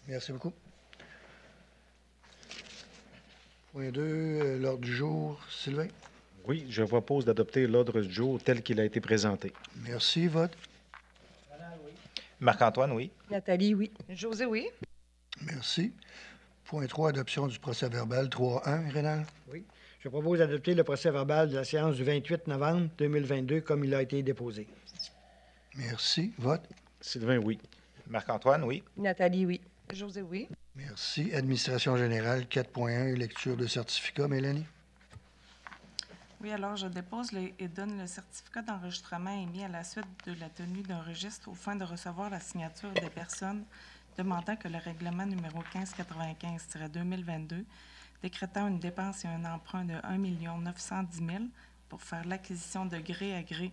Merci beaucoup. Point 2, l'ordre du jour. Sylvain? Oui, je propose d'adopter l'ordre du jour tel qu'il a été présenté. Merci. Vote? Marc-Antoine, oui. Nathalie, oui. José, oui. Merci. Point 3, adoption du procès-verbal. 3.1, Rénal? Oui. Je propose d'adopter le procès-verbal de la séance du 28 novembre 2022 comme il a été déposé. Merci. Vote? Sylvain, oui. Marc-Antoine, oui. Nathalie, oui. José, oui. Merci. Administration générale. 4.1, lecture de certificat. Mélanie? Oui, alors je dépose et donne le certificat d'enregistrement émis à la suite de la tenue d'un registre aux fins de recevoir la signature des personnes demandant que le règlement numéro 1595-2022 décrétant une dépense et un emprunt de 1 910 000 pour faire l'acquisition de gré à gré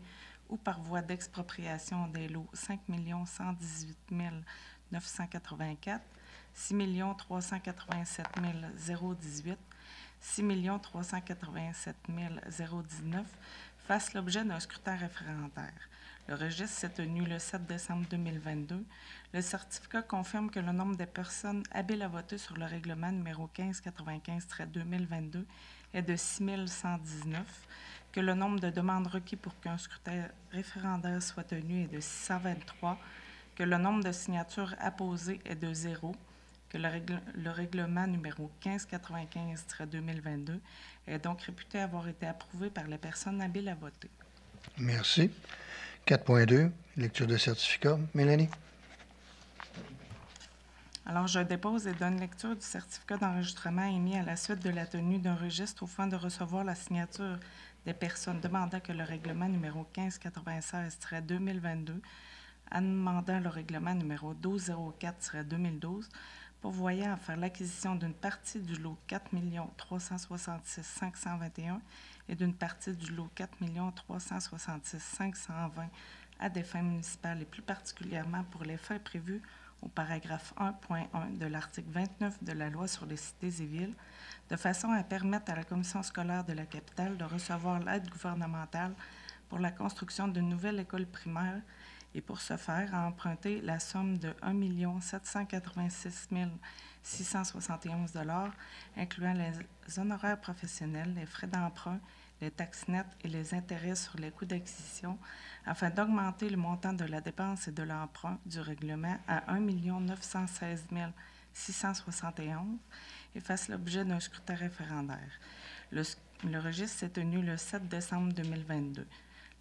ou par voie d'expropriation des lots 5 118 984, 6 387 018, 6 387 019 fasse l'objet d'un scrutin référendaire. Le registre s'est tenu le 7 décembre 2022. Le certificat confirme que le nombre de personnes habiles à voter sur le règlement numéro 1595-2022 est de 6 119, que le nombre de demandes requis pour qu'un scrutin référendaire soit tenu est de 623, que le nombre de signatures apposées est de 0, que le règlement numéro 1595-2022 est donc réputé avoir été approuvé par les personnes habiles à voter. Merci. 4.2, lecture de certificat. Mélanie? Alors, je dépose et donne lecture du certificat d'enregistrement émis à la suite de la tenue d'un registre aux fins de recevoir la signature des personnes demandant que le règlement numéro 1596-2022, amendant le règlement numéro 1204-2012, pourvoyant à faire l'acquisition d'une partie du lot 4 366 521 et d'une partie du lot 4 366 520 à des fins municipales et plus particulièrement pour les fins prévus au paragraphe 1.1 de l'article 29 de la Loi sur les cités et villes, de façon à permettre à la Commission scolaire de la capitale de recevoir l'aide gouvernementale pour la construction d'une nouvelle école primaire et pour ce faire, à emprunter la somme de 1 786 671 $, incluant les honoraires professionnels, les frais d'emprunt, les taxes nettes et les intérêts sur les coûts d'acquisition, afin d'augmenter le montant de la dépense et de l'emprunt du règlement à 1 916 671 et fasse l'objet d'un scrutin référendaire. Le registre s'est tenu le 7 décembre 2022.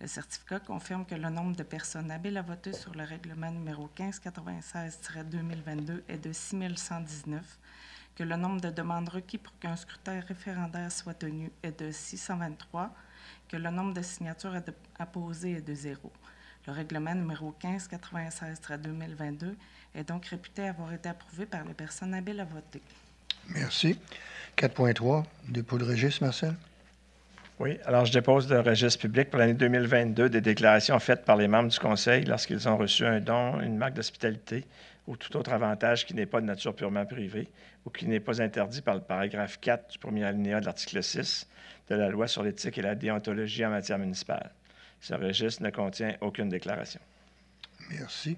Le certificat confirme que le nombre de personnes habiles à voter sur le règlement numéro 1596-2022 est de 6 119, que le nombre de demandes requis pour qu'un scrutin référendaire soit tenu est de 623, que le nombre de signatures apposées est de 0. Le règlement numéro 1596-2022 est donc réputé avoir été approuvé par les personnes habiles à voter. Merci. 4.3, dépôt de registre, Marcel? Oui, alors je dépose le registre public pour l'année 2022 des déclarations faites par les membres du Conseil lorsqu'ils ont reçu un don, une marque d'hospitalité ou tout autre avantage qui n'est pas de nature purement privée ou qui n'est pas interdit par le paragraphe 4 du premier alinéa de l'article 6 de la Loi sur l'éthique et la déontologie en matière municipale. Ce registre ne contient aucune déclaration. Merci.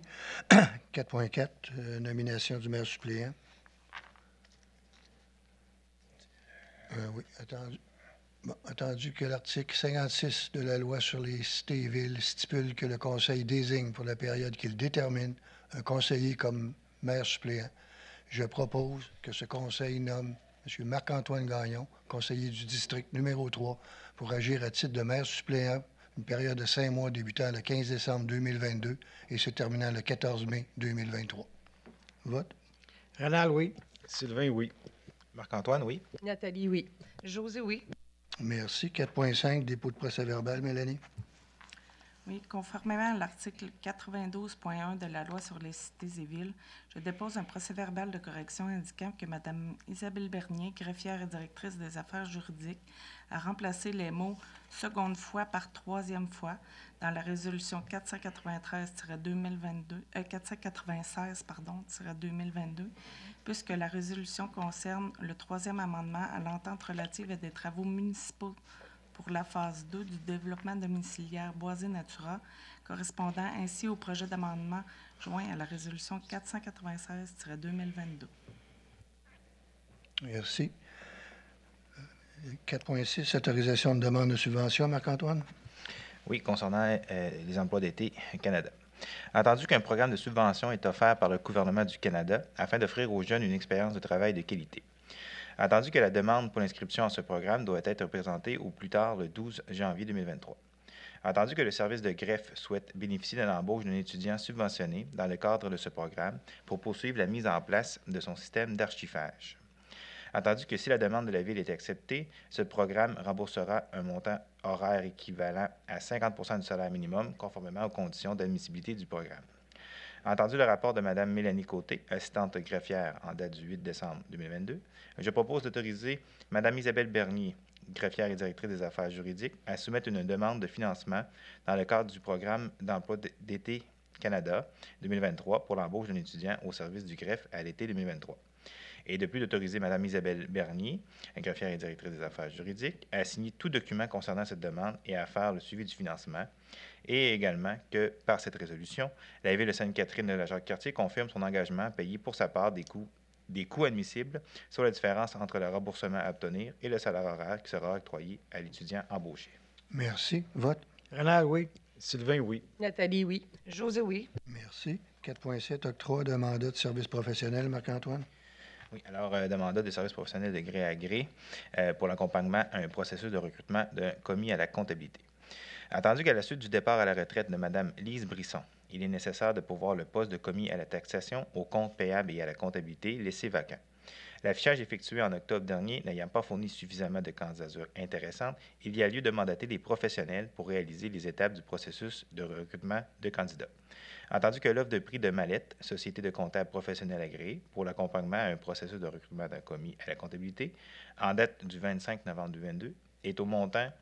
4.4, nomination du maire suppléant. Oui, attendu que l'article 56 de la Loi sur les cités et villes stipule que le Conseil désigne pour la période qu'il détermine un conseiller comme maire suppléant, je propose que ce Conseil nomme M. Marc-Antoine Gagnon, conseiller du district numéro 3, pour agir à titre de maire suppléant une période de 5 mois débutant le 15 décembre 2022 et se terminant le 14 mai 2023. Vote? Rénal, oui. Sylvain, oui. Marc-Antoine, oui. Nathalie, oui. José, oui. Merci. 4.5, dépôt de procès-verbal, Mélanie? Oui, conformément à l'article 92.1 de la Loi sur les cités et villes, je dépose un procès-verbal de correction indiquant que Mme Isabelle Bernier, greffière et directrice des affaires juridiques, a remplacé les mots « seconde fois » par « troisième fois » dans la résolution 496-2022, puisque la résolution concerne le troisième amendement à l'entente relative à des travaux municipaux pour la phase 2 du développement domiciliaire Boisé Natura, correspondant ainsi au projet d'amendement joint à la résolution 496-2022. Merci. 4.6, autorisation de demande de subvention. Marc-Antoine? Oui, concernant les emplois d'été Canada. Entendu qu'un programme de subvention est offert par le gouvernement du Canada afin d'offrir aux jeunes une expérience de travail de qualité. Entendu que la demande pour l'inscription à ce programme doit être présentée au plus tard le 12 janvier 2023. Entendu que le service de greffe souhaite bénéficier de l'embauche d'un étudiant subventionné dans le cadre de ce programme pour poursuivre la mise en place de son système d'archivage. Entendu que si la demande de la Ville est acceptée, ce programme remboursera un montant horaire équivalent à 50 du salaire minimum, conformément aux conditions d'admissibilité du programme. Entendu le rapport de Mme Mélanie Côté, assistante greffière en date du 8 décembre 2022, je propose d'autoriser Mme Isabelle Bernier, greffière et directrice des affaires juridiques, à soumettre une demande de financement dans le cadre du programme d'emploi d'été Canada 2023 pour l'embauche d'un étudiant au service du greffe à l'été 2023. Et de plus, d'autoriser Mme Isabelle Bernier, greffière et directrice des affaires juridiques, à signer tout document concernant cette demande et à faire le suivi du financement. Et également que, par cette résolution, la Ville de Sainte-Catherine de la Jacques-Cartier confirme son engagement à payer pour sa part des coûts admissibles sur la différence entre le remboursement à obtenir et le salaire horaire qui sera octroyé à l'étudiant embauché. Merci. Vote? Renal, oui. Sylvain, oui. Nathalie, oui. José, oui. Merci. 4.7, octroi de mandat de service professionnel. Marc-Antoine? Oui, alors, de mandat de service professionnel de gré à gré pour l'accompagnement à un processus de recrutement d'un commis à la comptabilité. Entendu qu'à la suite du départ à la retraite de Mme Lise Brisson, il est nécessaire de pourvoir le poste de commis à la taxation, au compte payable et à la comptabilité laissé vacant. L'affichage effectué en octobre dernier n'ayant pas fourni suffisamment de candidatures intéressantes, il y a lieu de mandater des professionnels pour réaliser les étapes du processus de recrutement de candidats. Entendu que l'offre de prix de Mallette, société de comptables professionnels agréés, pour l'accompagnement à un processus de recrutement d'un commis à la comptabilité, en date du 25 novembre 2022, est au montant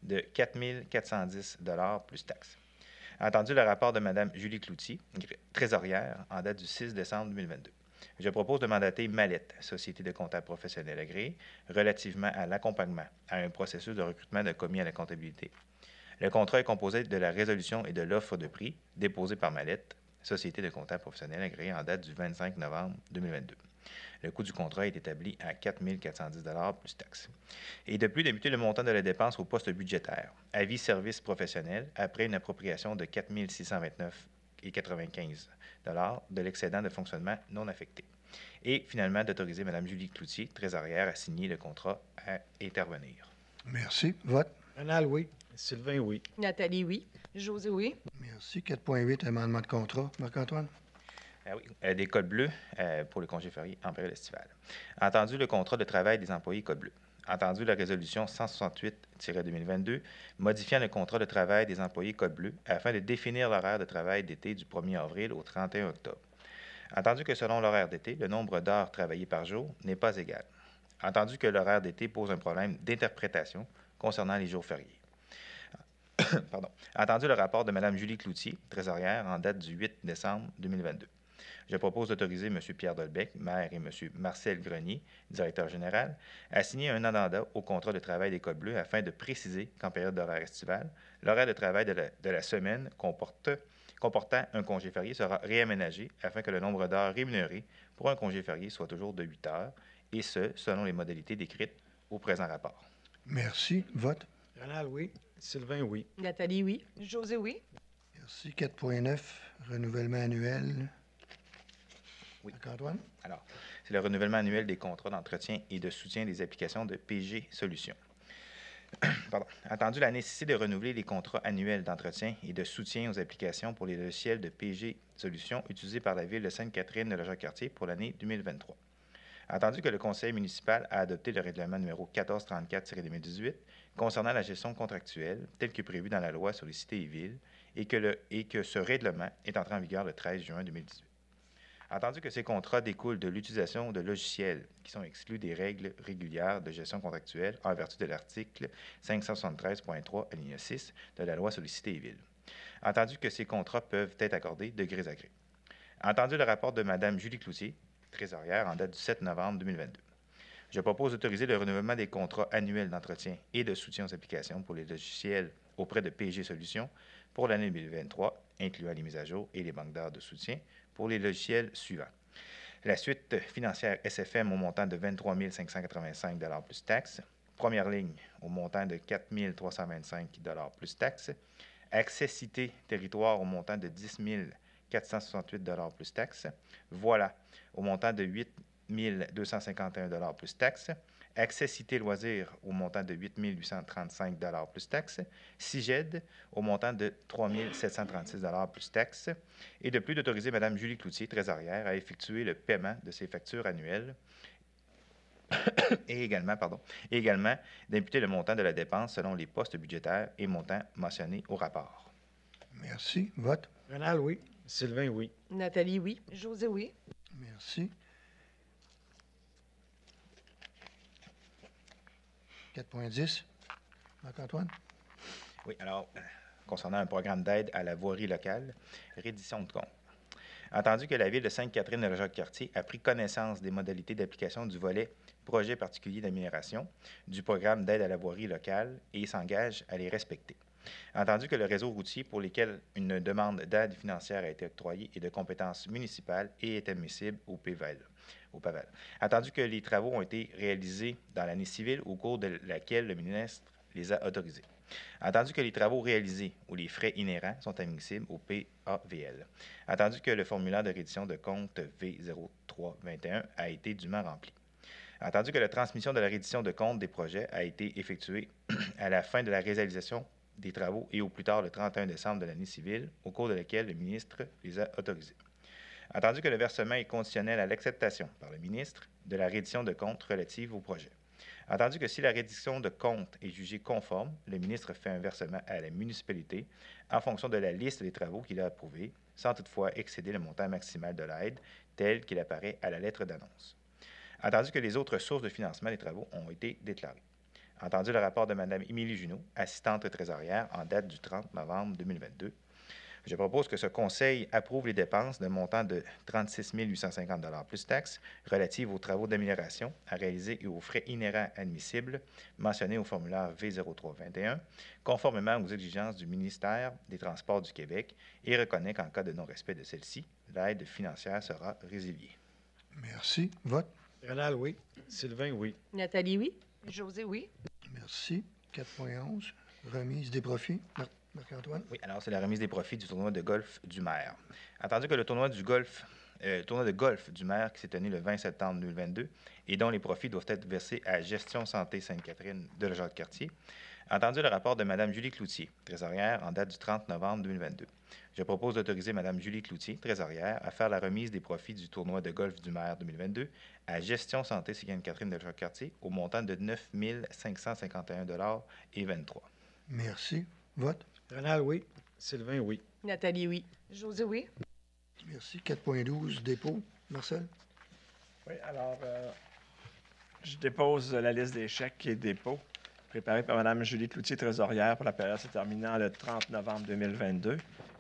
de 4 410 $ plus taxes. Entendu le rapport de Mme Julie Cloutier, trésorière, en date du 6 décembre 2022. Je propose de mandater Mallette, société de comptables professionnels agréés, relativement à l'accompagnement à un processus de recrutement de commis à la comptabilité. Le contrat est composé de la résolution et de l'offre de prix déposée par Mallette, société de comptables professionnels agréés en date du 25 novembre 2022. Le coût du contrat est établi à 4 410 $ plus taxes. Et de plus, d'imputer le montant de la dépense au poste budgétaire. Avis service professionnel, après une appropriation de 4 629,95 $ de l'excédent de fonctionnement non affecté. Et finalement, d'autoriser Mme Julie Cloutier, trésorière, à signer le contrat à intervenir. Merci. Vote? Renal, oui. Sylvain, oui. Nathalie, oui. José, oui. Merci. 4.8, amendement de contrat. Marc-Antoine? Ah oui, des codes bleus pour le congé férié en période estivale. Entendu le contrat de travail des employés codes bleus. Entendu la résolution 168-2022 modifiant le contrat de travail des employés code bleu afin de définir l'horaire de travail d'été du 1er avril au 31 octobre. Entendu que selon l'horaire d'été, le nombre d'heures travaillées par jour n'est pas égal. Entendu que l'horaire d'été pose un problème d'interprétation concernant les jours fériés. Pardon. Entendu le rapport de Mme Julie Cloutier, trésorière, en date du 8 décembre 2022. Je propose d'autoriser M. Pierre Dolbec, maire, et M. Marcel Grenier, directeur général, à signer un addenda au contrat de travail des codes bleus afin de préciser qu'en période d'horaire estivale, l'horaire de travail de la semaine comportant un congé férié sera réaménagé afin que le nombre d'heures rémunérées pour un congé férié soit toujours de 8 heures, et ce, selon les modalités décrites au présent rapport. Merci. Vote? Renal, oui. Sylvain, oui. Nathalie, oui. José, oui. Merci. 4.9, renouvellement annuel. Oui. Marc-Antoine? Alors, c'est le renouvellement annuel des contrats d'entretien et de soutien des applications de PG Solutions. Pardon. Entendu la nécessité de renouveler les contrats annuels d'entretien et de soutien aux applications pour les logiciels de PG Solutions utilisés par la Ville de Sainte-Catherine de la Jacques-Cartier pour l'année 2023. Entendu que le Conseil municipal a adopté le règlement numéro 1434-2018 concernant la gestion contractuelle, tel que prévu dans la loi sur les cités et villes, et que ce règlement est entré en vigueur le 13 juin 2018. Entendu que ces contrats découlent de l'utilisation de logiciels qui sont exclus des règles régulières de gestion contractuelle en vertu de l'article 573.3 alinéa 6 de la loi sur les cités et villes. Entendu que ces contrats peuvent être accordés de gré à gré. Entendu le rapport de Mme Julie Cloutier, trésorière, en date du 7 novembre 2022. Je propose d'autoriser le renouvellement des contrats annuels d'entretien et de soutien aux applications pour les logiciels auprès de PG Solutions pour l'année 2023, incluant les mises à jour et les banques d'heures de soutien pour les logiciels suivants. La suite financière SFM au montant de 23 585 plus taxes. Première ligne au montant de 4 325 plus taxes. Accessité territoire au montant de 10 468 plus taxes. Voilà au montant de 8 251 plus taxes. Accessité loisirs au montant de 8 835 plus taxes. CIGED au montant de 3 736 plus taxes. Et de plus, d'autoriser Mme Julie Cloutier, trésorière, à effectuer le paiement de ses factures annuelles et également d'imputer le montant de la dépense selon les postes budgétaires et montants mentionnés au rapport. Merci. Vote. Rénal, oui. Sylvain, oui. Nathalie, oui. José, oui. Merci. 4.10. Marc-Antoine? Oui, alors, concernant un programme d'aide à la voirie locale, reddition de compte. Entendu que la Ville de Sainte-Catherine-de-la-Jacques-Cartier a pris connaissance des modalités d'application du volet projet particulier d'amélioration du programme d'aide à la voirie locale et s'engage à les respecter. Entendu que le réseau routier pour lequel une demande d'aide financière a été octroyée est de compétence municipale et est admissible au PAVEL. Entendu que les travaux ont été réalisés dans l'année civile au cours de laquelle le ministre les a autorisés. Entendu que les travaux réalisés ou les frais inhérents sont admissibles au PAVL. Entendu que le formulaire de reddition de compte V0321 a été dûment rempli. Entendu que la transmission de la reddition de compte des projets a été effectuée à la fin de la réalisation des travaux et au plus tard le 31 décembre de l'année civile, au cours de laquelle le ministre les a autorisés. Entendu que le versement est conditionnel à l'acceptation par le ministre de la reddition de compte relative au projet. Entendu que si la reddition de compte est jugée conforme, le ministre fait un versement à la municipalité en fonction de la liste des travaux qu'il a approuvés, sans toutefois excéder le montant maximal de l'aide tel qu'il apparaît à la lettre d'annonce. Entendu que les autres sources de financement des travaux ont été déclarées. Entendu le rapport de Mme Émilie Junot, assistante trésorière, en date du 30 novembre 2022, je propose que ce conseil approuve les dépenses d'un montant de 36 850 plus taxes relatives aux travaux d'amélioration à réaliser et aux frais inhérents admissibles mentionnés au formulaire V0321, conformément aux exigences du ministère des Transports du Québec et reconnaît qu'en cas de non-respect de celle-ci, l'aide financière sera résiliée. Merci. Vote. Rénal, oui. Sylvain, oui. Nathalie, oui. José, oui. Merci. 4.11. Remise des profits. Marc-Antoine? Oui, alors c'est la remise des profits du tournoi de golf du maire. Entendu que le tournoi de golf du maire qui s'est tenu le 20 septembre 2022 et dont les profits doivent être versés à Gestion Santé Sainte-Catherine de la Jacques-Cartier. Entendu le rapport de Mme Julie Cloutier, trésorière, en date du 30 novembre 2022. Je propose d'autoriser Mme Julie Cloutier, trésorière, à faire la remise des profits du tournoi de golf du maire 2022 à Gestion Santé Sainte-Catherine de la Jacques-Cartier au montant de 9 551,23 $. Merci. Vote. Rénal, oui. Sylvain, oui. Nathalie, oui. José, oui. Merci. 4.12. Dépôt. Marcel? Oui, alors, je dépose la liste des chèques et dépôts préparée par Mme Julie Cloutier, trésorière, pour la période se terminant le 30 novembre 2022,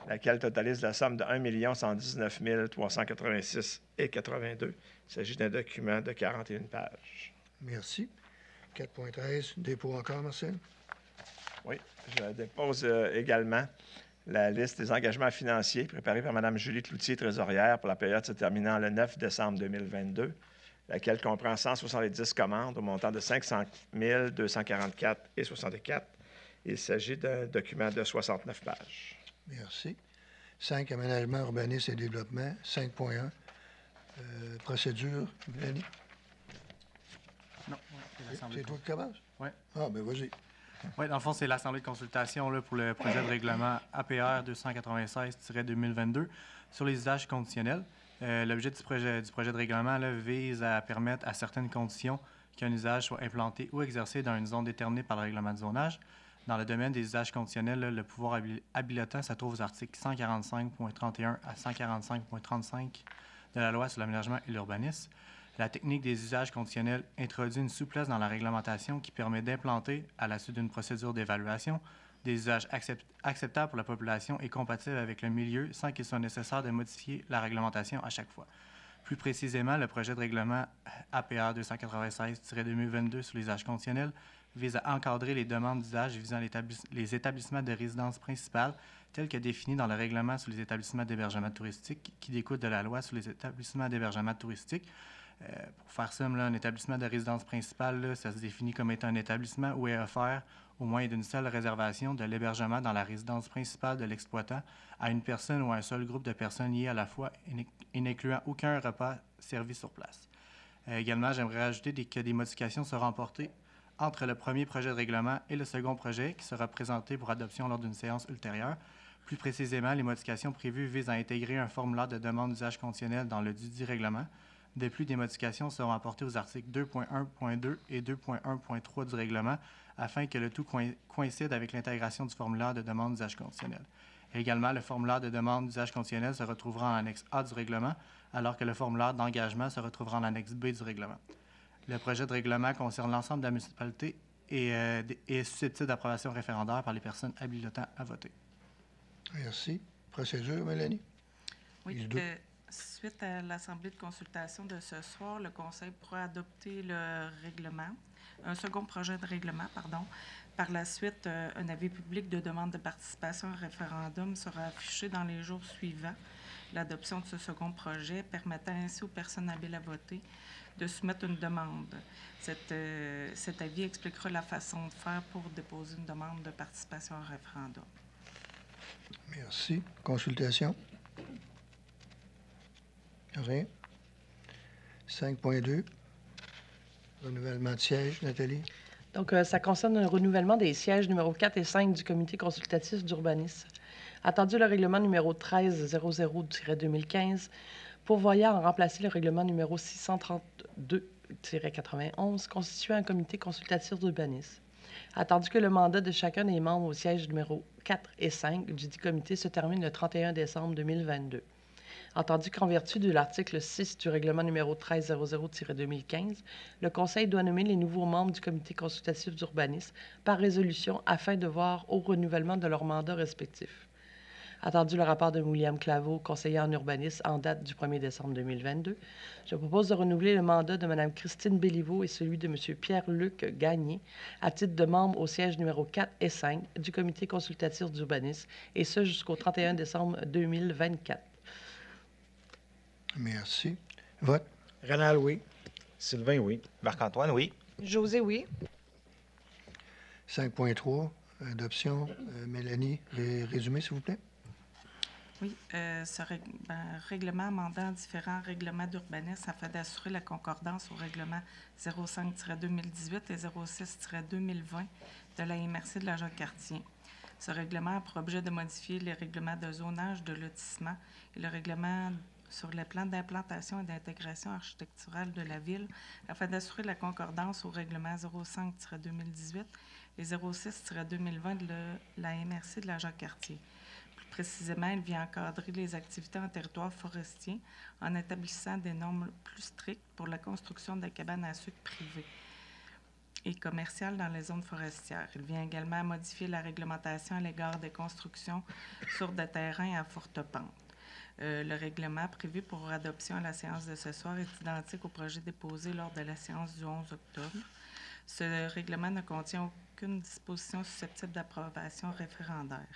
laquelle totalise la somme de 1 119 386,82 $. Il s'agit d'un document de 41 pages. Merci. 4.13. Dépôt encore, Marcel? Oui, je dépose également la liste des engagements financiers préparée par Mme Julie Cloutier, trésorière, pour la période se terminant le 9 décembre 2022, laquelle comprend 170 commandes au montant de 500 244,64 $. Il s'agit d'un document de 69 pages. Merci. 5. Aménagement, urbanisme et développement. 5.1. Procédure. Mélanie? Non, c'est l'Assemblée. C'est toi qui commences? Oui. Ah, ben vas-y. Oui, dans le fond, c'est l'Assemblée de consultation là, pour le projet de règlement APR 296-2022 sur les usages conditionnels. L'objet du projet de règlement là, vise à permettre à certaines conditions qu'un usage soit implanté ou exercé dans une zone déterminée par le règlement de zonage. Dans le domaine des usages conditionnels, là, le pouvoir habilitant se trouve aux articles 145.31 à 145.35 de la Loi sur l'aménagement et l'urbanisme. La technique des usages conditionnels introduit une souplesse dans la réglementation qui permet d'implanter, à la suite d'une procédure d'évaluation, des usages acceptables pour la population et compatibles avec le milieu sans qu'il soit nécessaire de modifier la réglementation à chaque fois. Plus précisément, le projet de règlement APR 296-2022 sur les usages conditionnels vise à encadrer les demandes d'usage visant les établissements de résidence principale tels que définis dans le règlement sur les établissements d'hébergement touristique qui découle de la loi sur les établissements d'hébergement touristique. Pour faire ça, là, un établissement de résidence principale, là, ça se définit comme étant un établissement où est offert, au moins d'une seule réservation, de l'hébergement dans la résidence principale de l'exploitant à une personne ou à un seul groupe de personnes liées à la fois et n'incluant aucun repas servi sur place. Également, j'aimerais ajouter que des modifications seront apportées entre le premier projet de règlement et le second projet qui sera présenté pour adoption lors d'une séance ultérieure. Plus précisément, les modifications prévues visent à intégrer un formulaire de demande d'usage conditionnel dans le dudit règlement. De plus, des modifications seront apportées aux articles 2.1.2 et 2.1.3 du règlement afin que le tout coïncide avec l'intégration du formulaire de demande d'usage conditionnel. Également, le formulaire de demande d'usage conditionnel se retrouvera en annexe A du règlement, alors que le formulaire d'engagement se retrouvera en annexe B du règlement. Le projet de règlement concerne l'ensemble de la municipalité et est susceptible d'approbation référendaire par les personnes habilitant à voter. Merci. Procédure, Mélanie? Oui, suite à l'Assemblée de consultation de ce soir, le Conseil pourra adopter le règlement, un second projet de règlement, pardon. Par la suite, un avis public de demande de participation au référendum sera affiché dans les jours suivants. L'adoption de ce second projet permettant ainsi aux personnes habiles à voter de soumettre une demande. Cet avis expliquera la façon de faire pour déposer une demande de participation au référendum. Merci. Consultation? Rien. 5.2. Renouvellement de siège, Nathalie? Donc, ça concerne un renouvellement des sièges numéro 4 et 5 du comité consultatif d'urbanisme. Attendu le règlement numéro 1300-2015, pourvoyant à remplacer le règlement numéro 632-91 constituant un comité consultatif d'urbanisme. Attendu que le mandat de chacun des membres au siège numéro 4 et 5 du dit comité se termine le 31 décembre 2022. Entendu qu'en vertu de l'article 6 du règlement numéro 1300-2015, le Conseil doit nommer les nouveaux membres du comité consultatif d'urbanisme par résolution afin de voir au renouvellement de leurs mandats respectifs. Attendu le rapport de William Claveau, conseiller en urbanisme, en date du 1er décembre 2022, je propose de renouveler le mandat de Mme Christine Béliveau et celui de M. Pierre-Luc Gagné à titre de membre au siège numéro 4 et 5 du comité consultatif d'urbanisme, et ce jusqu'au 31 décembre 2024. Merci. Vote? Rénal, oui. Sylvain, oui. Marc-Antoine, oui. José, oui. 5.3. Adoption. Mélanie, résumé, s'il vous plaît. Oui, ce règlement amendant différents règlements d'urbanisme afin d'assurer la concordance au règlement 05-2018 et 06-2020 de la MRC de la Jacques-Cartier. Ce règlement a pour objet de modifier les règlements de zonage, de lotissement et le règlement sur les plans d'implantation et d'intégration architecturale de la ville afin d'assurer la concordance au règlement 05-2018 et 06-2020 de la MRC de la Jacques-Cartier. Plus précisément, il vient encadrer les activités en territoire forestier en établissant des normes plus strictes pour la construction de cabanes à sucre privées et commerciales dans les zones forestières. Il vient également modifier la réglementation à l'égard des constructions sur des terrains à forte pente. Le règlement prévu pour adoption à la séance de ce soir est identique au projet déposé lors de la séance du 11 octobre. Ce règlement ne contient aucune disposition susceptible d'approbation référendaire.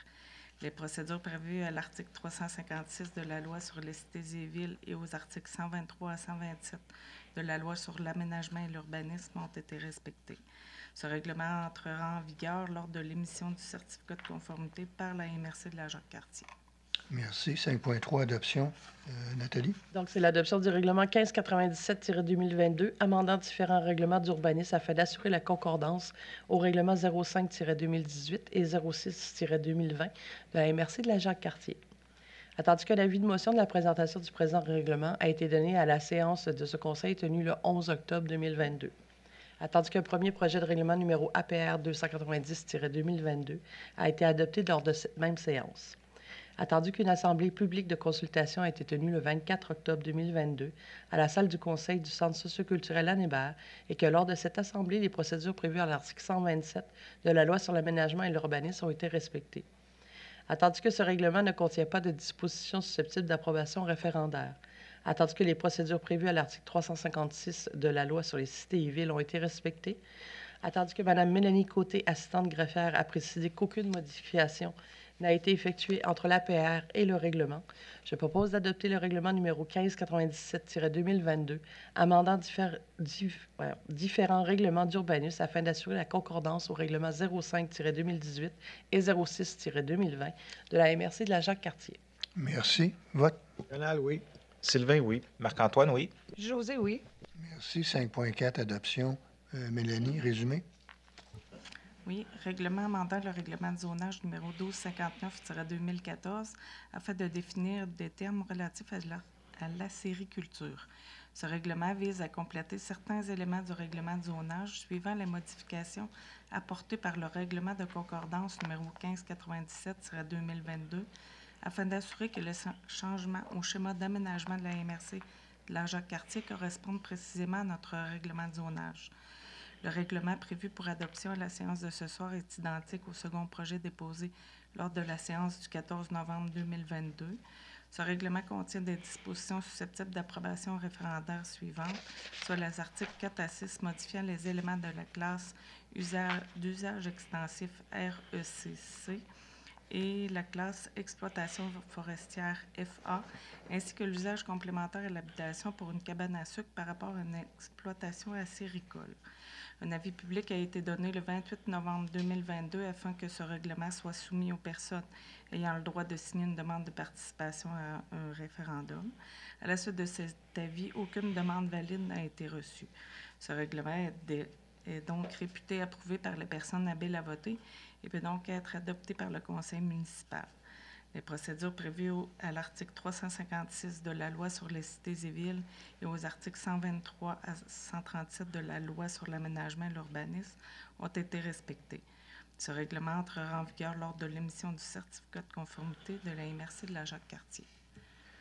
Les procédures prévues à l'article 356 de la loi sur les cités et villes et aux articles 123 à 127 de la loi sur l'aménagement et l'urbanisme ont été respectées. Ce règlement entrera en vigueur lors de l'émission du certificat de conformité par la MRC de la Jacques-Cartier. Merci. 5.3. Adoption. Nathalie? Donc, c'est l'adoption du règlement 1597-2022, amendant différents règlements d'urbanisme afin d'assurer la concordance au règlement 05-2018 et 06-2020 de la MRC de la Jacques-Cartier. Attendu qu'un avis de motion de la présentation du présent règlement a été donné à la séance de ce Conseil tenue le 11 octobre 2022. Attendu qu'un premier projet de règlement numéro APR 290-2022 a été adopté lors de cette même séance. Attendu qu'une assemblée publique de consultation a été tenue le 24 octobre 2022 à la salle du Conseil du Centre socioculturel Anne Hébert et que lors de cette assemblée, les procédures prévues à l'article 127 de la loi sur l'aménagement et l'urbanisme ont été respectées. Attendu que ce règlement ne contient pas de dispositions susceptibles d'approbation référendaire. Attendu que les procédures prévues à l'article 356 de la loi sur les cités et villes ont été respectées, attendu que Mme Mélanie Côté, assistante greffière, a précisé qu'aucune modification n'a été effectuée entre l'APR et le règlement, je propose d'adopter le règlement numéro 1597-2022, amendant différents règlements d'urbanisme afin d'assurer la concordance au règlement 05-2018 et 06-2020 de la MRC de la Jacques-Cartier. Merci. Vote. Rénal, oui. Sylvain, oui. Marc-Antoine, oui. José, oui. Merci. 5.4, adoption. Mélanie, résumé. Oui, règlement amendant le règlement de zonage numéro 1259-2014 afin de définir des termes relatifs à l'acériculture. Ce règlement vise à compléter certains éléments du règlement de zonage suivant les modifications apportées par le règlement de concordance numéro 1597-2022 afin d'assurer que les changements au schéma d'aménagement de la MRC de la Jacques-Cartier correspondent précisément à notre règlement de zonage. Le règlement prévu pour adoption à la séance de ce soir est identique au second projet déposé lors de la séance du 14 novembre 2022. Ce règlement contient des dispositions susceptibles d'approbation référendaire suivantes, soit les articles 4 à 6 modifiant les éléments de la classe d'usage extensif RECC et la classe exploitation forestière FA, ainsi que l'usage complémentaire à l'habitation pour une cabane à sucre par rapport à une exploitation acéricole. Un avis public a été donné le 28 novembre 2022 afin que ce règlement soit soumis aux personnes ayant le droit de signer une demande de participation à un référendum. À la suite de cet avis, aucune demande valide n'a été reçue. Ce règlement est donc réputé approuvé par les personnes habiles à voter et peut donc être adopté par le conseil municipal. Les procédures prévues à l'article 356 de la loi sur les cités et villes et aux articles 123 à 137 de la loi sur l'aménagement et l'urbanisme ont été respectées. Ce règlement entrera en vigueur lors de l'émission du certificat de conformité de la MRC de la Jacques-Cartier.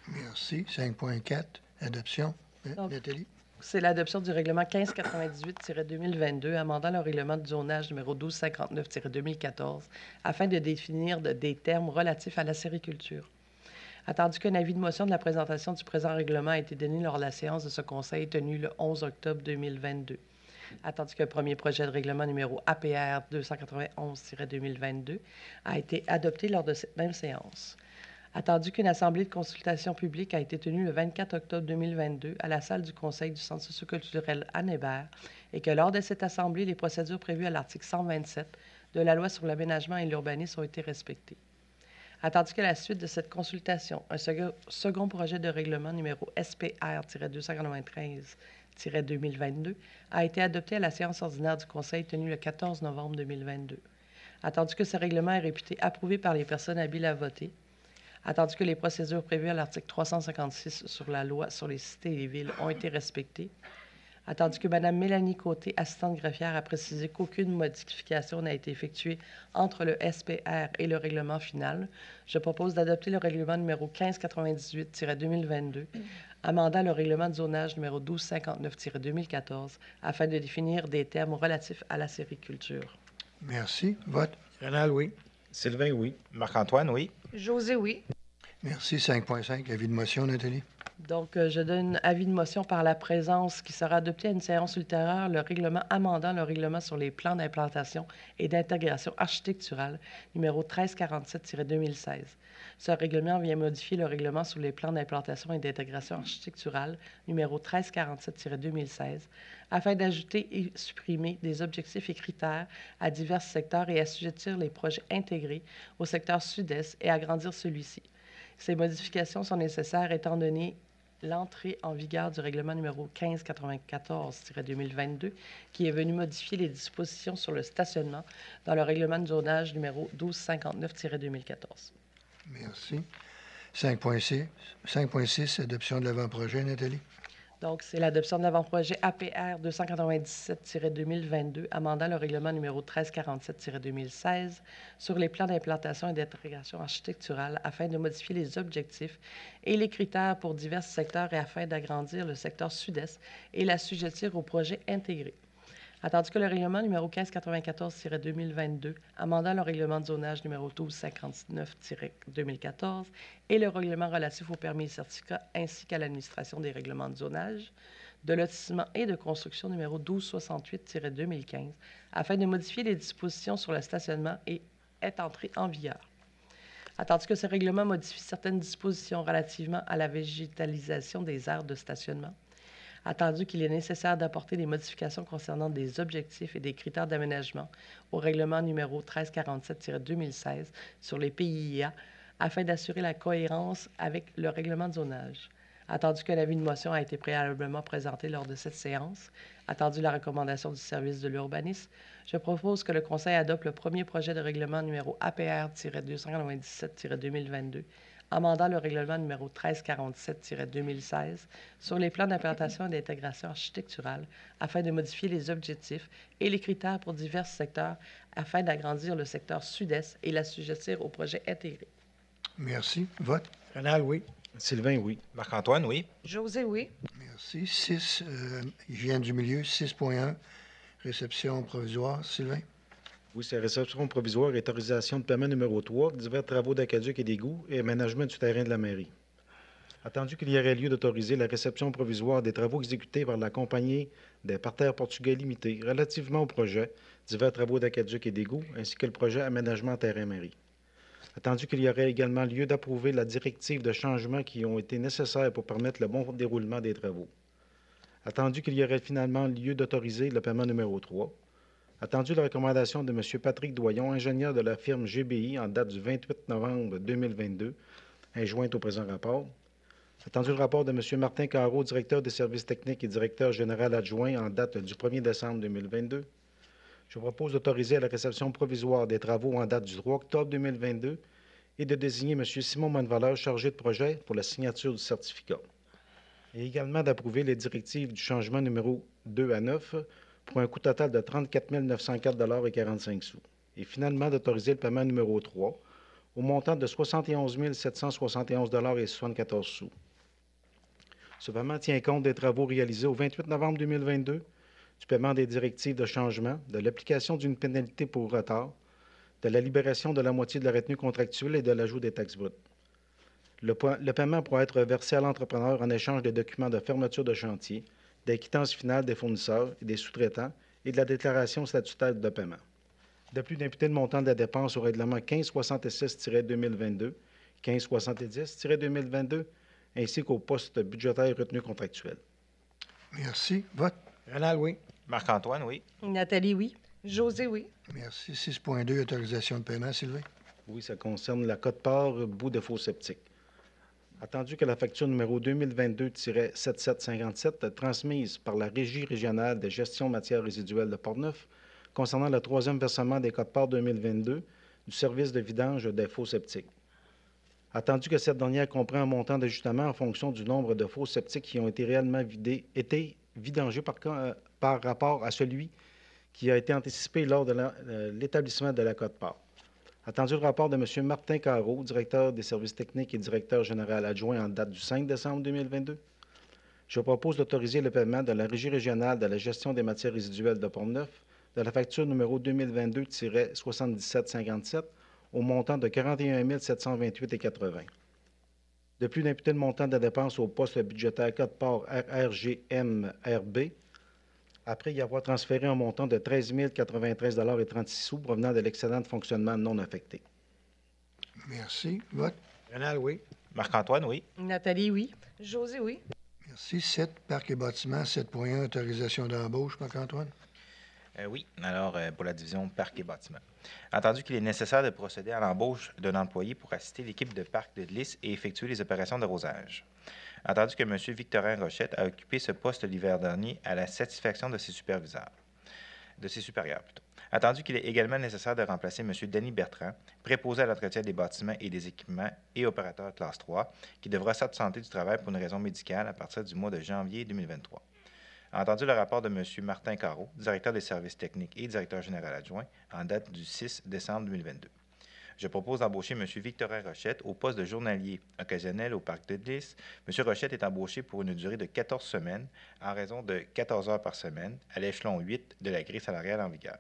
Merci. 5.4, adoption. Nathalie. C'est l'adoption du règlement 1598-2022, amendant le règlement de zonage numéro 1259-2014, afin de définir des termes relatifs à l'acériculture. Attendu qu'un avis de motion de la présentation du présent règlement a été donné lors de la séance de ce conseil tenue le 11 octobre 2022. Attendu qu'un premier projet de règlement numéro APR 291-2022 a été adopté lors de cette même séance. Attendu qu'une assemblée de consultation publique a été tenue le 24 octobre 2022 à la salle du Conseil du Centre socioculturel Anne Hébert et que lors de cette assemblée, les procédures prévues à l'article 127 de la loi sur l'aménagement et l'urbanisme ont été respectées. Attendu qu'à la suite de cette consultation, un second projet de règlement numéro SPR-293-2022 a été adopté à la séance ordinaire du Conseil tenue le 14 novembre 2022. Attendu que ce règlement est réputé approuvé par les personnes habiles à voter, attendu que les procédures prévues à l'article 356 sur la loi sur les cités et les villes ont été respectées, attendu que Mme Mélanie Côté, assistante greffière, a précisé qu'aucune modification n'a été effectuée entre le SPR et le règlement final, je propose d'adopter le règlement numéro 1598-2022, amendant le règlement de zonage numéro 1259-2014, afin de définir des termes relatifs à la sériculture. Merci. Vote. Rénal, oui. Sylvain, oui. Marc-Antoine, oui. José, oui. Merci. 5.5, avis de motion, Nathalie. Donc, je donne avis de motion par la présence qui sera adopté à une séance ultérieure, le règlement amendant le règlement sur les plans d'implantation et d'intégration architecturale numéro 1347-2016. Ce règlement vient modifier le règlement sur les plans d'implantation et d'intégration architecturale numéro 1347-2016 afin d'ajouter et supprimer des objectifs et critères à divers secteurs et assujettir les projets intégrés au secteur sud-est et agrandir celui-ci. Ces modifications sont nécessaires étant donné l'entrée en vigueur du règlement numéro 1594-2022 qui est venu modifier les dispositions sur le stationnement dans le règlement de zonage numéro 1259-2014. Merci. 5.6, adoption de l'avant-projet, Nathalie. Donc, c'est l'adoption de l'avant-projet APR 297-2022, amendant le règlement numéro 1347-2016 sur les plans d'implantation et d'intégration architecturale afin de modifier les objectifs et les critères pour divers secteurs et afin d'agrandir le secteur sud-est et l'assujettir au projet intégré. Attendu que le règlement numéro 1594-2022, amendant le règlement de zonage numéro 1259-2014 et le règlement relatif aux permis et certificats ainsi qu'à l'administration des règlements de zonage, de lotissement et de construction numéro 1268-2015, afin de modifier les dispositions sur le stationnement et est entré en vigueur. Attendu que ce règlement modifie certaines dispositions relativement à la végétalisation des aires de stationnement, attendu qu'il est nécessaire d'apporter des modifications concernant des objectifs et des critères d'aménagement au règlement numéro 1347-2016 sur les PIA afin d'assurer la cohérence avec le règlement de zonage. Attendu que l'avis de motion a été préalablement présenté lors de cette séance, attendu la recommandation du service de l'urbanisme, je propose que le Conseil adopte le premier projet de règlement numéro APR-297-2022, amendant le règlement numéro 1347-2016 sur les plans d'implantation et d'intégration architecturale afin de modifier les objectifs et les critères pour divers secteurs afin d'agrandir le secteur sud-est et l'assujettir au projet intégré. Merci. Vote. Rénal, oui. Sylvain, oui. Marc-Antoine, oui. José, oui. Merci. 6, il vient du milieu. 6.1, réception provisoire. Sylvain? Oui, c'est réception provisoire et autorisation de paiement numéro 3, divers travaux d'aqueduc et d'égouts et aménagement du terrain de la mairie. Attendu qu'il y aurait lieu d'autoriser la réception provisoire des travaux exécutés par la compagnie des parterres portugais limités relativement au projet divers travaux d'aqueduc et d'égouts ainsi que le projet aménagement terrain mairie. Attendu qu'il y aurait également lieu d'approuver la directive de changement qui ont été nécessaires pour permettre le bon déroulement des travaux. Attendu qu'il y aurait finalement lieu d'autoriser le paiement numéro 3. Attendu la recommandation de M. Patrick Doyon, ingénieur de la firme GBI en date du 28 novembre 2022, jointe au présent rapport. Attendu le rapport de M. Martin Carreau, directeur des services techniques et directeur général adjoint en date du 1er décembre 2022. Je propose d'autoriser la réception provisoire des travaux en date du 3 octobre 2022 et de désigner M. Simon Monnevaleur chargé de projet pour la signature du certificat. Et également d'approuver les directives du changement numéro 2 à 9 pour un coût total de 34 904,45 $. Et finalement d'autoriser le paiement numéro 3 au montant de 71 771,74 $. Ce paiement tient compte des travaux réalisés au 28 novembre 2022, du paiement des directives de changement, de l'application d'une pénalité pour retard, de la libération de la moitié de la retenue contractuelle et de l'ajout des taxes brutes. Le paiement pourra être versé à l'entrepreneur en échange des documents de fermeture de chantier, des quittances finales des fournisseurs et des sous-traitants et de la déclaration statutaire de paiement. De plus, d'imputer le montant de la dépense au règlement 1566-2022, 1570-2022, ainsi qu'au poste budgétaire retenu contractuel. Merci. Vote. Rénal, oui. Marc-Antoine, oui. Nathalie, oui. José, oui. Merci. 6.2, autorisation de paiement. Sylvain? Oui, ça concerne la quote-part bout de faux septique. Attendu que la facture numéro 2022-7757 transmise par la Régie régionale de gestion matières résiduelles de Portneuf concernant le troisième versement des quote-part 2022 du service de vidange des faux septiques. Attendu que cette dernière comprend un montant d'ajustement en fonction du nombre de faux septiques qui ont été réellement vidangés par rapport à celui qui a été anticipé lors de l'établissement de la quote-part. Attendu le rapport de M. Martin Carreau, directeur des services techniques et directeur général adjoint en date du 5 décembre 2022, je propose d'autoriser le paiement de la Régie régionale de la gestion des matières résiduelles de Portneuf de la facture numéro 2022-7757 au montant de 41 728,80 $. De plus, d'imputer le montant de la dépense au poste budgétaire quote-part RRGMRB après y avoir transféré un montant de 13 093,36 $ provenant de l'excédent de fonctionnement non affecté. Merci. Vote. Rénal, oui. Marc-Antoine, oui. Nathalie, oui. José, oui. Merci. 7, parc et bâtiment. 7.1, autorisation d'embauche. Marc-Antoine? Oui. Alors, pour la division parc et bâtiment. Attendu qu'il est nécessaire de procéder à l'embauche d'un employé pour assister l'équipe de parc de Lys et effectuer les opérations d'arrosage. Attendu que M. Victorin Rochette a occupé ce poste l'hiver dernier à la satisfaction de ses supérieurs. Attendu qu'il est également nécessaire de remplacer M. Denis Bertrand, préposé à l'entretien des bâtiments et des équipements et opérateur classe 3, qui devra s'absenter du travail pour une raison médicale à partir du mois de janvier 2023. Entendu le rapport de M. Martin Carreau, directeur des services techniques et directeur général adjoint, en date du 6 décembre 2022. Je propose d'embaucher M. Victorin Rochette au poste de journalier occasionnel au Parc de Lys. M. Rochette est embauché pour une durée de 14 semaines en raison de 14 heures par semaine à l'échelon 8 de la grille salariale en vigueur.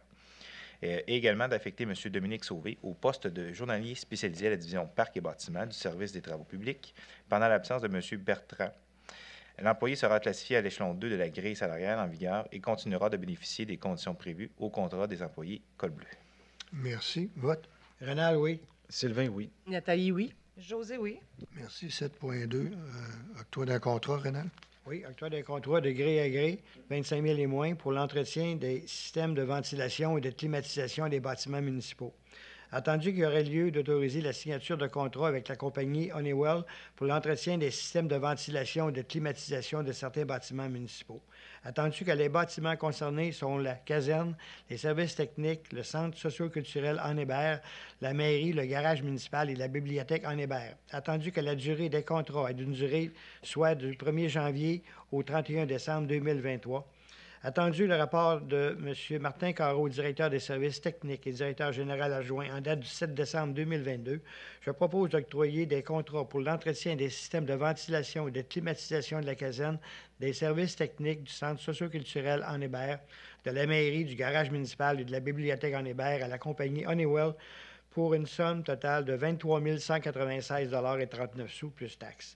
Et également d'affecter M. Dominique Sauvé au poste de journalier spécialisé à la division Parcs et bâtiments du service des travaux publics pendant l'absence de M. Bertrand. L'employé sera classifié à l'échelon 2 de la grille salariale en vigueur et continuera de bénéficier des conditions prévues au contrat des employés col bleu. Merci. Vote. Rénal, oui. Sylvain, oui. Nathalie, oui. José, oui. Merci. 7.2. Octroi d'un contrat, Rénal. Oui, octroi d'un contrat de gré à gré, 25 000 et moins, pour l'entretien des systèmes de ventilation et de climatisation des bâtiments municipaux. Attendu qu'il y aurait lieu d'autoriser la signature de contrat avec la compagnie Honeywell pour l'entretien des systèmes de ventilation et de climatisation de certains bâtiments municipaux. Attendu que les bâtiments concernés sont la caserne, les services techniques, le centre socio-culturel Anne Hébert, la mairie, le garage municipal et la bibliothèque Anne Hébert. Attendu que la durée des contrats est d'une durée soit du 1er janvier au 31 décembre 2023. Attendu le rapport de M. Martin Carreau, directeur des services techniques et directeur général adjoint en date du 7 décembre 2022, je propose d'octroyer des contrats pour l'entretien des systèmes de ventilation et de climatisation de la caserne, des services techniques du centre socio-culturel Anne Hébert, de la mairie, du garage municipal et de la bibliothèque Anne Hébert à la compagnie Honeywell pour une somme totale de 23 196,39 plus taxes.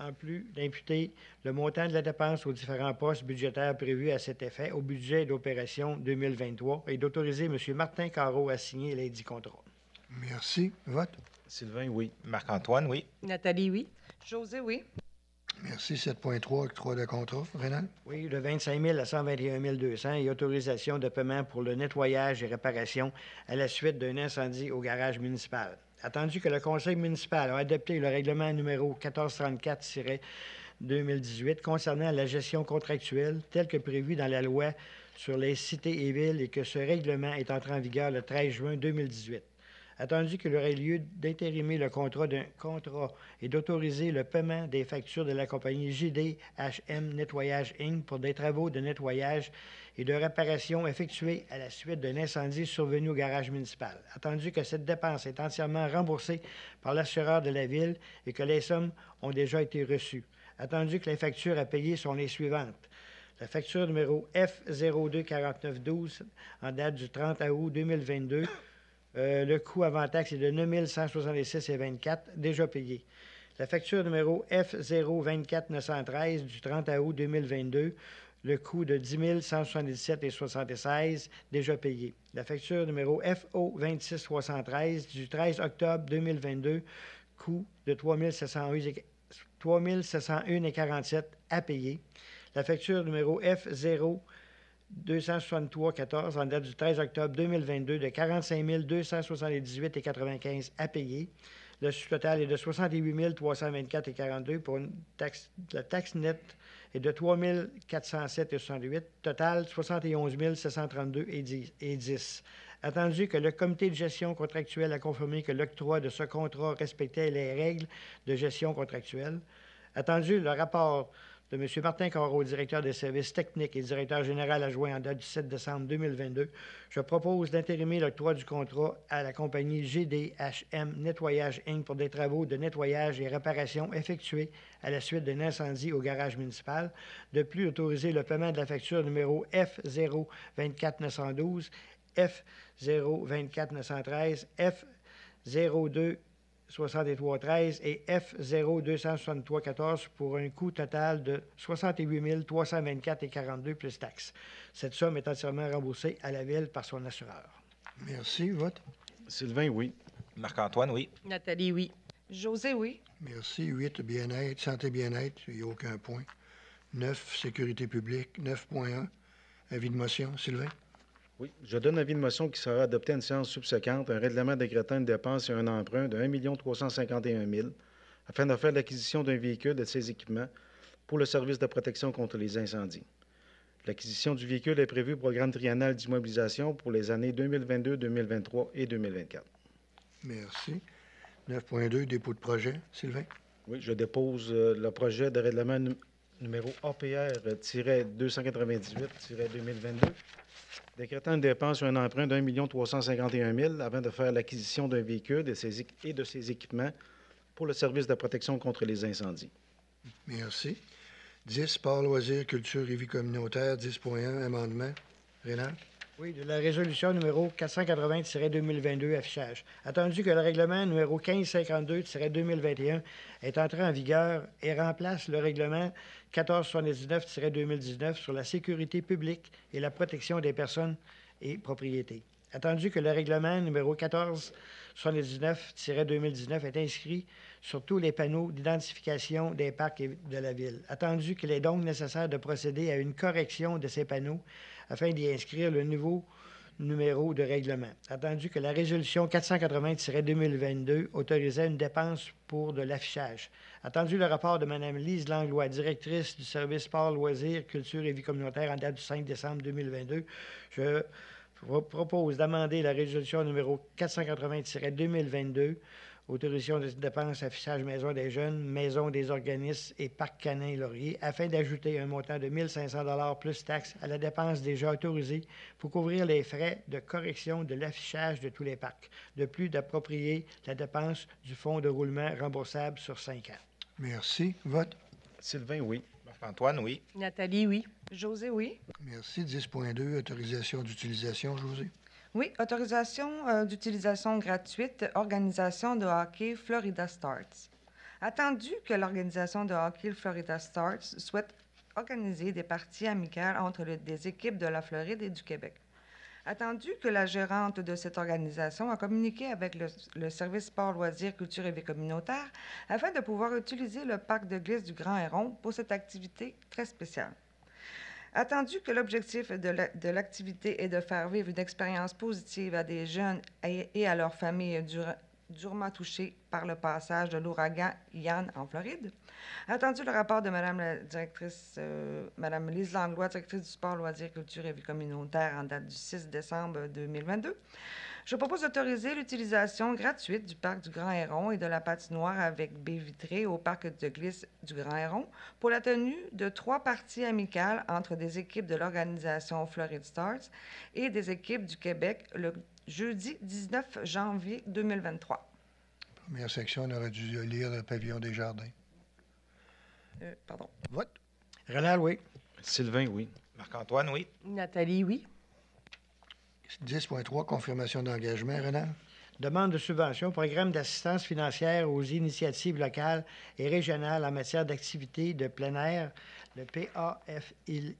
En plus d'imputer le montant de la dépense aux différents postes budgétaires prévus à cet effet au budget d'opération 2023 et d'autoriser M. Martin Carreau à signer les 10 contrats. Merci. Vote. Sylvain, oui. Marc-Antoine, oui. Nathalie, oui. José, oui. Merci. 7.3. Octroi de contrat, Rénal. Oui, de 25 000 à 121 200 et autorisation de paiement pour le nettoyage et réparation à la suite d'un incendie au garage municipal. Attendu que le conseil municipal a adopté le règlement numéro 1434-2018 concernant la gestion contractuelle tel que prévu dans la loi sur les cités et villes et que ce règlement est entré en vigueur le 13 juin 2018. Attendu qu'il aurait lieu d'intérimer le contrat d'un contrat et d'autoriser le paiement des factures de la compagnie JDHM Nettoyage Inc. pour des travaux de nettoyage et de réparation effectués à la suite d'un incendie survenu au garage municipal. Attendu que cette dépense est entièrement remboursée par l'assureur de la ville et que les sommes ont déjà été reçues. Attendu que les factures à payer sont les suivantes. La facture numéro F024912 en date du 30 août 2022, le coût avant taxe est de 9 166,24 déjà payé. La facture numéro F024913 du 30 août 2022, le coût de 10 177,76 déjà payé. La facture numéro FO2673 du 13 octobre 2022, coût de 3 701,47 à payer. La facture numéro F026314 en date du 13 octobre 2022 de 45 278,95 à payer. Le sous-total est de 68 324,42 pour la taxe nette est de 3 407,68. Total, 71 732,10. Attendu que le comité de gestion contractuelle a confirmé que l'octroi de ce contrat respectait les règles de gestion contractuelle. Attendu le rapport de M. Martin Carreau, directeur des services techniques et directeur général adjoint en date du 7 décembre 2022, je propose d'intérimer l'octroi du contrat à la compagnie GDHM Nettoyage Inc. pour des travaux de nettoyage et réparation effectués à la suite d'un incendie au garage municipal. De plus, autoriser le paiement de la facture numéro F024912, F024913, F026313 et F026314 pour un coût total de 68 324,42 plus taxes. Cette somme est entièrement remboursée à la Ville par son assureur. Merci. Vote. Sylvain, oui. Marc-Antoine, oui. Nathalie, oui. José, oui. Merci. 8, bien-être, santé bien-être, il n'y a aucun point. 9, sécurité publique. 9.1, avis de motion. Sylvain? Oui. Je donne avis de motion qui sera adopté à une séance subséquente, un règlement décrétant une dépense et un emprunt de 1 351 000 afin de faire l'acquisition d'un véhicule et de ses équipements pour le service de protection contre les incendies. L'acquisition du véhicule est prévue au programme triennal d'immobilisation pour les années 2022, 2023 et 2024. Merci. 9.2, dépôt de projet. Sylvain? Oui, je dépose le projet de règlement numéro APR-298-2022 Décrétant une dépense sur un emprunt d'1 351 000 avant de faire l'acquisition d'un véhicule et de ses équipements pour le service de protection contre les incendies. Merci. 10, sport, loisirs, culture et vie communautaire. 10.1, amendement. Rénal? Oui, de la résolution numéro 480-2022, affichage. Attendu que le règlement numéro 1552-2021 est entré en vigueur et remplace le règlement 1479-2019 sur la sécurité publique et la protection des personnes et propriétés. Attendu que le règlement numéro 1479-2019 est inscrit sur tous les panneaux d'identification des parcs de la Ville. Attendu qu'il est donc nécessaire de procéder à une correction de ces panneaux afin d'y inscrire le nouveau numéro de règlement. Attendu que la résolution 480-2022 autorisait une dépense pour de l'affichage. Attendu le rapport de Mme Lise Langlois, directrice du service sport, loisirs, culture et vie communautaire en date du 5 décembre 2022, je propose d'amender la résolution numéro 480-2022, autorisation de dépenses, affichage Maison des jeunes, Maison des organismes et Parc Canin Laurier, afin d'ajouter un montant de 1 500 $ plus taxes à la dépense déjà autorisée pour couvrir les frais de correction de l'affichage de tous les parcs. De plus, d'approprier la dépense du fonds de roulement remboursable sur 5 ans. Merci. Vote? Sylvain, oui. Marc-Antoine, oui. Nathalie, oui. José, oui. Merci. 10.2, autorisation d'utilisation. José? Oui, autorisation d'utilisation gratuite, organisation de hockey Florida Stars. Attendu que l'organisation de hockey Florida Stars souhaite organiser des parties amicales entre des équipes de la Floride et du Québec. Attendu que la gérante de cette organisation a communiqué avec le service sport, loisirs, culture et vie communautaire afin de pouvoir utiliser le parc de glisse du Grand Héron pour cette activité très spéciale. Attendu que l'objectif de l'activité est de faire vivre une expérience positive à des jeunes et à leurs familles durement touchées par le passage de l'ouragan Ian en Floride. Attendu le rapport de Mme la directrice, Mme Lise Langlois, directrice du sport, loisirs, culture et vie communautaire en date du 6 décembre 2022. Je propose d'autoriser l'utilisation gratuite du parc du Grand Héron et de la patinoire avec baies vitrées au parc de glisse du Grand Héron pour la tenue de 3 parties amicales entre des équipes de l'organisation Florida Stars et des équipes du Québec le jeudi 19 janvier 2023. Première section, on aurait dû lire le pavillon des jardins. Pardon. Vote? Rénal, oui. Sylvain, oui. Marc-Antoine, oui. Nathalie, oui. 10.3, confirmation d'engagement. Rénal? Demande de subvention, programme d'assistance financière aux initiatives locales et régionales en matière d'activités de plein air, le PAFILR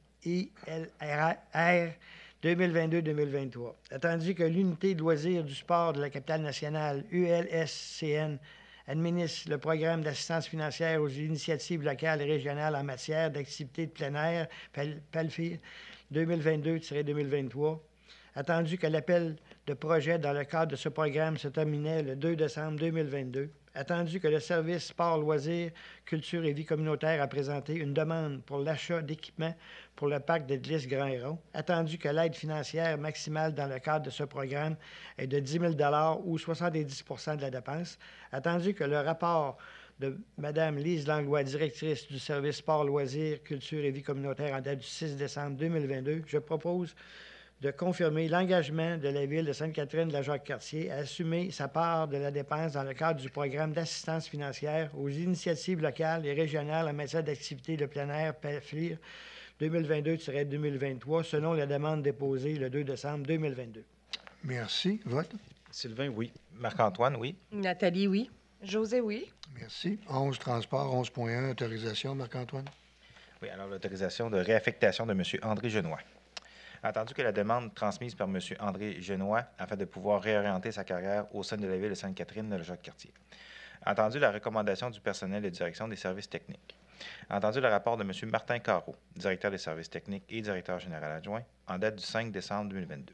2022-2023. Attendu que l'unité de loisirs du sport de la capitale nationale, ULSCN, administre le programme d'assistance financière aux initiatives locales et régionales en matière d'activités de plein air, PALFIR 2022-2023. Attendu que l'appel de projet dans le cadre de ce programme se terminait le 2 décembre 2022. Attendu que le service sport, loisirs, culture et vie communautaire a présenté une demande pour l'achat d'équipements pour le parc de glisse Grand Héron. Attendu que l'aide financière maximale dans le cadre de ce programme est de 10 000 $ ou 70 % de la dépense. Attendu que le rapport de Mme Lise Langlois, directrice du service sport, loisirs, culture et vie communautaire en date du 6 décembre 2022, je propose de confirmer l'engagement de la Ville de Sainte-Catherine de la Jacques-Cartier à assumer sa part de la dépense dans le cadre du programme d'assistance financière aux initiatives locales et régionales en matière d'activités de plein air PAFLIR 2022-2023, selon la demande déposée le 2 décembre 2022. Merci. Vote? Sylvain, oui. Marc-Antoine, oui. Nathalie, oui. José, oui. Merci. 11, transport. 11.1, autorisation. Marc-Antoine? Oui, alors l'autorisation de réaffectation de M. André Genois. Attendu que la demande transmise par M. André Genois afin de pouvoir réorienter sa carrière au sein de la Ville de Sainte-Catherine de la Jacques-Cartier. Entendu la recommandation du personnel de direction des services techniques. Entendu le rapport de M. Martin Carreau, directeur des services techniques et directeur général adjoint, en date du 5 décembre 2022.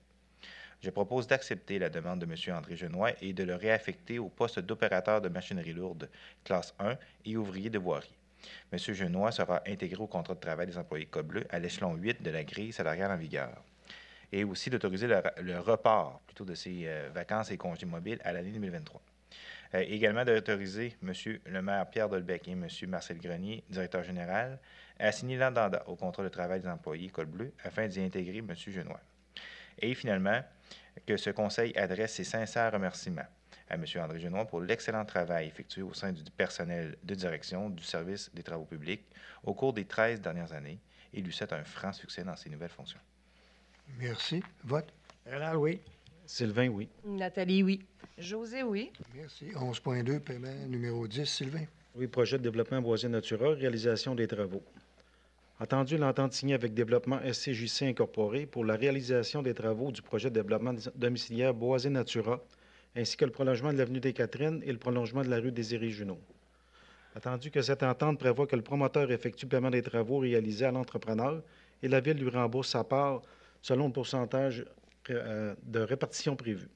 Je propose d'accepter la demande de M. André Genois et de le réaffecter au poste d'opérateur de machinerie lourde, classe 1 et ouvrier de voirie. M. Genois sera intégré au contrat de travail des employés Code Bleu à l'échelon 8 de la grille salariale en vigueur. Et aussi d'autoriser le report plutôt de ses vacances et congés mobiles à l'année 2023. Également d'autoriser M. le maire Pierre Dolbec et M. Marcel Grenier, directeur général, à assigner l'intendant au contrat de travail des employés Code Bleu afin d'y intégrer M. Genois. Et finalement, que ce conseil adresse ses sincères remerciements à M. André Genois pour l'excellent travail effectué au sein du personnel de direction du service des travaux publics au cours des 13 dernières années et lui souhaite un franc succès dans ses nouvelles fonctions. Merci. Vote. Rénal, oui. Sylvain, oui. Nathalie, oui. José, oui. Merci. 11.2, paiement numéro 10, Sylvain. Oui, projet de développement boisé Natura, réalisation des travaux. Entendu l'entente signée avec Développement SCJC Incorporé pour la réalisation des travaux du projet de développement domiciliaire Boisé Natura, ainsi que le prolongement de l'avenue des Catherines et le prolongement de la rue Désiré-Junot. Attendu que cette entente prévoit que le promoteur effectue le paiement des travaux réalisés à l'entrepreneur et la Ville lui rembourse sa part selon le pourcentage de répartition prévu.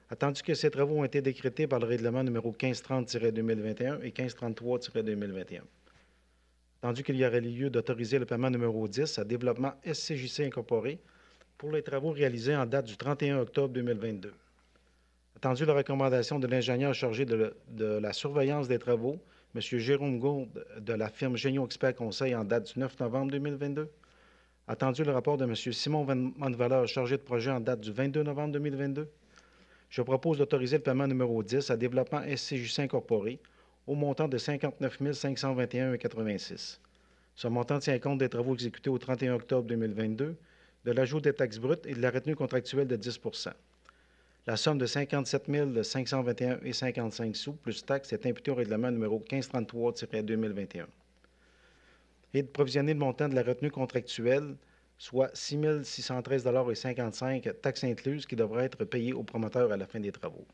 Attendu que ces travaux ont été décrétés par le règlement numéro 1530-2021 et 1533-2021. Attendu qu'il y aurait lieu d'autoriser le paiement numéro 10 à Développement SCJC Incorporé pour les travaux réalisés en date du 31 octobre 2022. Attendu la recommandation de l'ingénieur chargé de la surveillance des travaux, M. Jérôme Gourde de la firme Géniaux Expert Conseil en date du 9 novembre 2022. Attendu le rapport de M. Simon Van Monvaleur, chargé de projet en date du 22 novembre 2022. Je propose d'autoriser le paiement numéro 10 à Développement SCJC Incorporé au montant de 59 521,86. Ce montant tient compte des travaux exécutés au 31 octobre 2022, de l'ajout des taxes brutes et de la retenue contractuelle de 10 La somme de 57 521,55 sous plus taxes est imputée au règlement numéro 1533-2021. Et de provisionner le montant de la retenue contractuelle, soit 6 613,55 taxes incluses, qui devraient être payées au promoteur à la fin des travaux.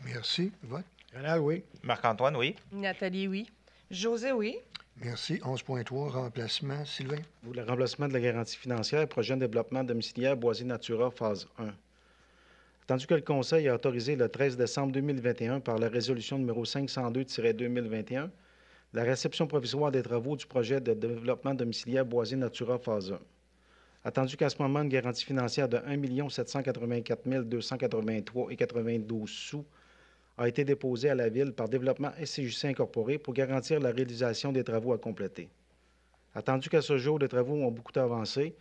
Merci. Vote. Rénal, oui. Marc-Antoine, oui. Nathalie, oui. José, oui. Merci. 11.3, remplacement, Sylvain. Pour le remplacement de la garantie financière, projet de développement domiciliaire Boisé Natura, phase 1. Attendu que le Conseil a autorisé le 13 décembre 2021 par la résolution numéro 502-2021 la réception provisoire des travaux du projet de développement domiciliaire Boisé Natura, phase 1. Attendu qu'à ce moment, une garantie financière de 1 784 283,92 sous a été déposée à la Ville par Développement SCJC Incorporé pour garantir la réalisation des travaux à compléter. Attendu qu'à ce jour, les travaux ont beaucoup avancé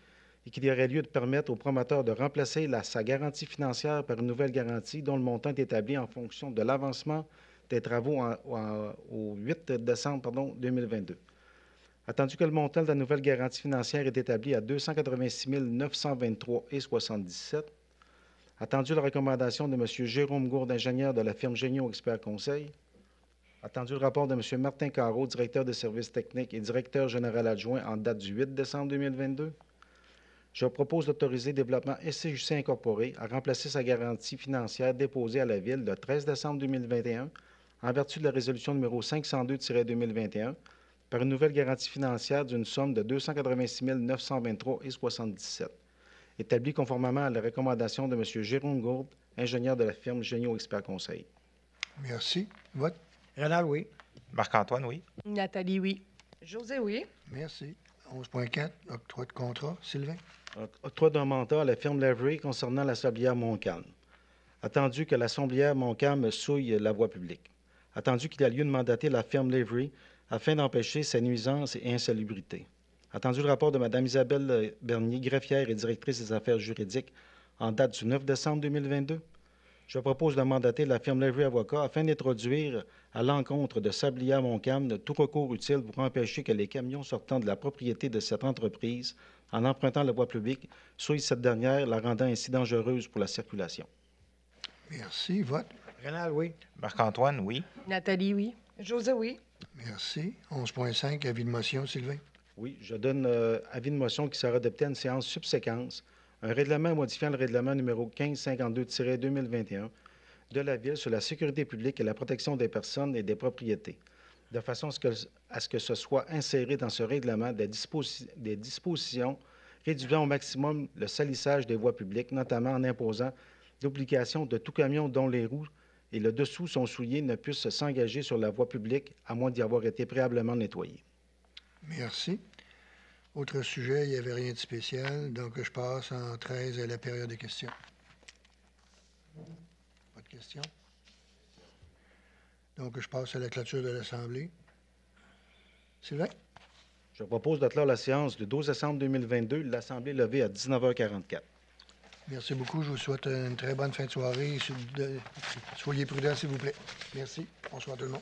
et qu'il y aurait lieu de permettre au promoteur de remplacer sa garantie financière par une nouvelle garantie dont le montant est établi en fonction de l'avancement des travaux au 8 décembre 2022. Attendu que le montant de la nouvelle garantie financière est établi à 286 923,77. Attendu la recommandation de M. Jérôme Gourde, ingénieur de la firme Géniaux Expert Conseil. Attendu le rapport de M. Martin Carreau, directeur des services techniques et directeur général adjoint en date du 8 décembre 2022. Je propose d'autoriser Développement SCJC Incorporé à remplacer sa garantie financière déposée à la Ville le 13 décembre 2021 en vertu de la résolution numéro 502-2021 par une nouvelle garantie financière d'une somme de 286 923,77, établie conformément à la recommandation de M. Jérôme Gourde, ingénieur de la firme Géniaux Expert Conseil. Merci. Vote. Rénal, oui. Marc-Antoine, oui. Nathalie, oui. José, oui. Merci. 11.4, octroi de contrat, Sylvain. Octroi d'un mandat à la firme Lavery concernant la sablière Montcalm. Attendu que la sablière Montcalm souille la voie publique. Attendu qu'il y a lieu de mandater la firme Lavery afin d'empêcher sa nuisance et insalubrité. Attendu le rapport de Mme Isabelle Bernier, greffière et directrice des affaires juridiques, en date du 9 décembre 2022. Je propose de mandater la firme Lavery Avocat afin d'introduire à l'encontre de Sablière Montcalm tout recours utile pour empêcher que les camions sortant de la propriété de cette entreprise, en empruntant la voie publique, souillent cette dernière, la rendant ainsi dangereuse pour la circulation. Merci. Vote. Rénal, oui. Marc-Antoine, oui. Nathalie, oui. José, oui. Merci. 11.5, avis de motion, Sylvain. Oui, je donne avis de motion qui sera adopté à une séance subséquence, un règlement modifiant le règlement numéro 1552-2021 de la Ville sur la sécurité publique et la protection des personnes et des propriétés, de façon à ce que ce soit inséré dans ce règlement des dispositions réduisant au maximum le salissage des voies publiques, notamment en imposant l'obligation de tout camion dont les roues et le dessous sont souillés ne puisse s'engager sur la voie publique à moins d'y avoir été préalablement nettoyé. Merci. Autre sujet, il n'y avait rien de spécial, donc je passe en 13 à la période de questions. Pas de questions? Donc je passe à la clôture de l'Assemblée. Sylvain? Je propose de clore la séance du 12 décembre 2022, l'Assemblée levée à 19h44. Merci beaucoup. Je vous souhaite une très bonne fin de soirée. Soyez prudents, s'il vous plaît. Merci. Bonsoir tout le monde.